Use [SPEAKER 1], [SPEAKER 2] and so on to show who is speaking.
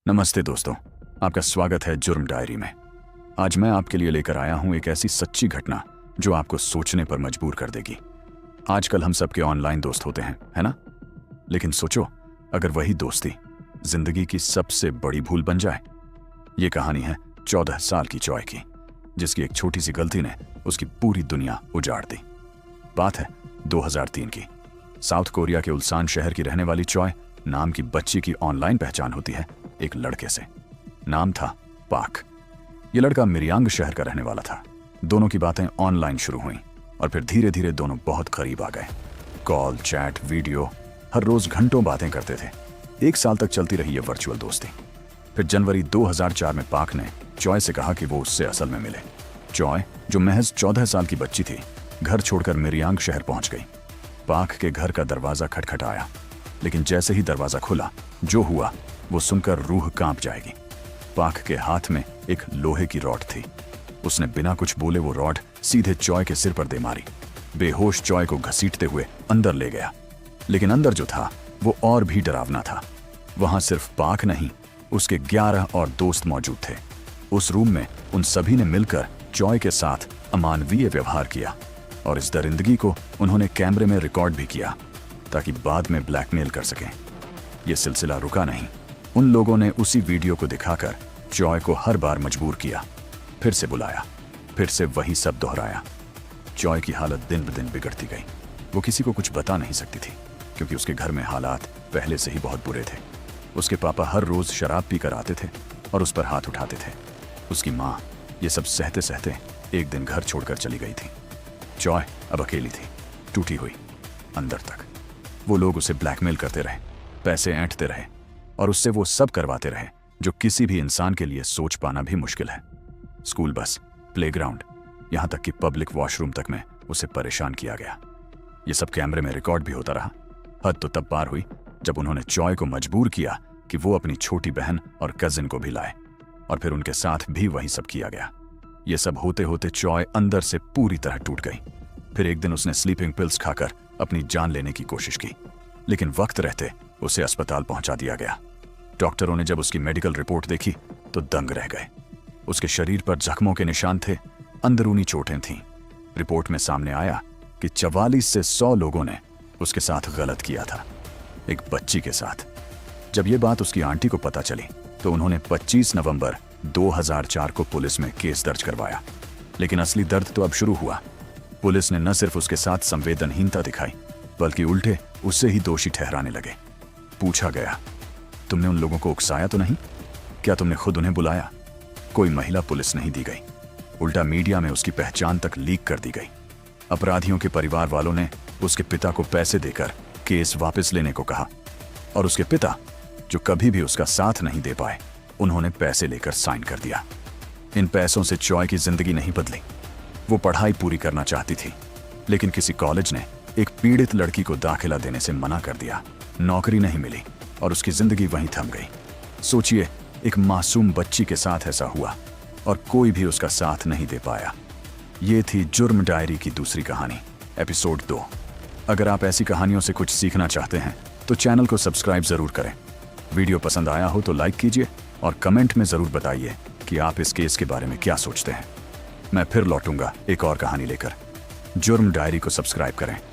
[SPEAKER 1] नमस्ते दोस्तों, आपका स्वागत है जुर्म डायरी में। आज मैं आपके लिए लेकर आया हूं एक ऐसी सच्ची घटना जो आपको सोचने पर मजबूर कर देगी। आजकल हम सबके ऑनलाइन दोस्त होते हैं, है ना? लेकिन सोचो, अगर वही दोस्ती जिंदगी की सबसे बड़ी भूल बन जाए। ये कहानी है 14 साल की चॉय की, जिसकी एक छोटी सी गलती ने उसकी पूरी दुनिया उजाड़ दी। बात है 2003 की। साउथ कोरिया के उल्सान शहर की रहने वाली चॉय नाम की बच्ची की ऑनलाइन पहचान होती है एक लड़के से। नाम था पाक। ये लड़का मिरियांग शहर का रहने वाला था। दोनों की बातें ऑनलाइन शुरू हुई और फिर धीरे धीरे दोनों बहुत करीब आ गए। कॉल, चैट, वीडियो, हर रोज घंटों बातें करते थे। 1 साल तक चलती रही ये वर्चुअल दोस्ती। फिर जनवरी 2004 में पाक ने चॉय से कहा कि वो उससे असल में मिले। चॉय, जो महज 14 साल की बच्ची थी, घर छोड़कर मिरियांग शहर पहुंच गई। पाक के घर का दरवाजा खटखटाया, लेकिन जैसे ही दरवाजा खुला, जो हुआ वो सुनकर रूह कांप जाएगी। पाक के हाथ में एक लोहे की रॉड थी। उसने बिना कुछ बोले वो रॉड सीधे चॉय के सिर पर दे मारी। बेहोश चॉय को घसीटते हुए अंदर ले गया। लेकिन अंदर जो था वो और भी डरावना था। वहां सिर्फ पाक नहीं, उसके 11 और दोस्त मौजूद थे। उस रूम में उन सभी ने मिलकर चॉय के साथ अमानवीय व्यवहार किया और इस दरिंदगी को उन्होंने कैमरे में रिकॉर्ड भी किया ताकि बाद में ब्लैकमेल कर सकें। यह सिलसिला रुका नहीं। उन लोगों ने उसी वीडियो को दिखाकर चॉय को हर बार मजबूर किया, फिर से बुलाया, फिर से वही सब दोहराया। चॉय की हालत दिन ब दिन बिगड़ती गई। वो किसी को कुछ बता नहीं सकती थी, क्योंकि उसके घर में हालात पहले से ही बहुत बुरे थे। उसके पापा हर रोज शराब पीकर आते थे और उस पर हाथ उठाते थे। उसकी माँ ये सब सहते सहते एक दिन घर छोड़कर चली गई थी। चॉय अब अकेली थी, टूटी हुई अंदर तक। वो लोग उसे ब्लैकमेल करते रहे, पैसे ऐंठते रहे और उससे वो सब करवाते रहे जो किसी भी इंसान के लिए सोच पाना भी मुश्किल है। स्कूल बस, प्लेग्राउंड, यहां तक कि पब्लिक वॉशरूम तक में उसे परेशान किया गया। ये सब कैमरे में रिकॉर्ड भी होता रहा। हद तो तब पार हुई जब उन्होंने चॉय को मजबूर किया कि वो अपनी छोटी बहन और कजिन को भी लाए, और फिर उनके साथ भी वही सब किया गया। ये सब होते होते चॉय अंदर से पूरी तरह टूट गई। फिर एक दिन उसने स्लीपिंग पिल्स खाकर अपनी जान लेने की कोशिश की, लेकिन वक्त रहते उसे अस्पताल पहुंचा दिया गया। डॉक्टरों ने जब उसकी मेडिकल रिपोर्ट देखी तो दंग रह गए। उसके शरीर पर जख्मों के निशान थे, अंदरूनी चोटें थीं। रिपोर्ट में सामने आया कि 44 से 100 लोगों ने उसके साथ गलत किया था, एक बच्ची के साथ। जब ये बात उसकी आंटी को पता चली तो उन्होंने 25 नवंबर 2004 को पुलिस में केस दर्ज करवाया। लेकिन असली दर्द तो अब शुरू हुआ। पुलिस ने न सिर्फ उसके साथ संवेदनहीनता दिखाई, बल्कि उल्टे उसे ही दोषी ठहराने लगे। पूछा गया, तुमने उन लोगों को उकसाया तो नहीं? क्या तुमने खुद उन्हें बुलाया? कोई महिला पुलिस नहीं दी गई। उल्टा मीडिया में उसकी पहचान तक लीक कर दी गई। अपराधियों के परिवार वालों ने उसके पिता को पैसे देकर केस वापस लेने को कहा, और उसके पिता, जो कभी भी उसका साथ नहीं दे पाए, उन्होंने पैसे लेकर साइन कर दिया। इन पैसों से चॉय की जिंदगी नहीं बदली। वो पढ़ाई पूरी करना चाहती थी, लेकिन किसी कॉलेज ने एक पीड़ित लड़की को दाखिला देने से मना कर दिया। नौकरी नहीं मिली और उसकी जिंदगी वहीं थम गई। सोचिए, एक मासूम बच्ची के साथ ऐसा हुआ और कोई भी उसका साथ नहीं दे पाया। ये थी जुर्म डायरी की दूसरी कहानी, एपिसोड 2। अगर आप ऐसी कहानियों से कुछ सीखना चाहते हैं तो चैनल को सब्सक्राइब जरूर करें। वीडियो पसंद आया हो तो लाइक कीजिए और कमेंट में जरूर बताइए कि आप इस केस के बारे में क्या सोचते हैं। मैं फिर लौटूंगा एक और कहानी लेकर। जुर्म डायरी को सब्सक्राइब करें।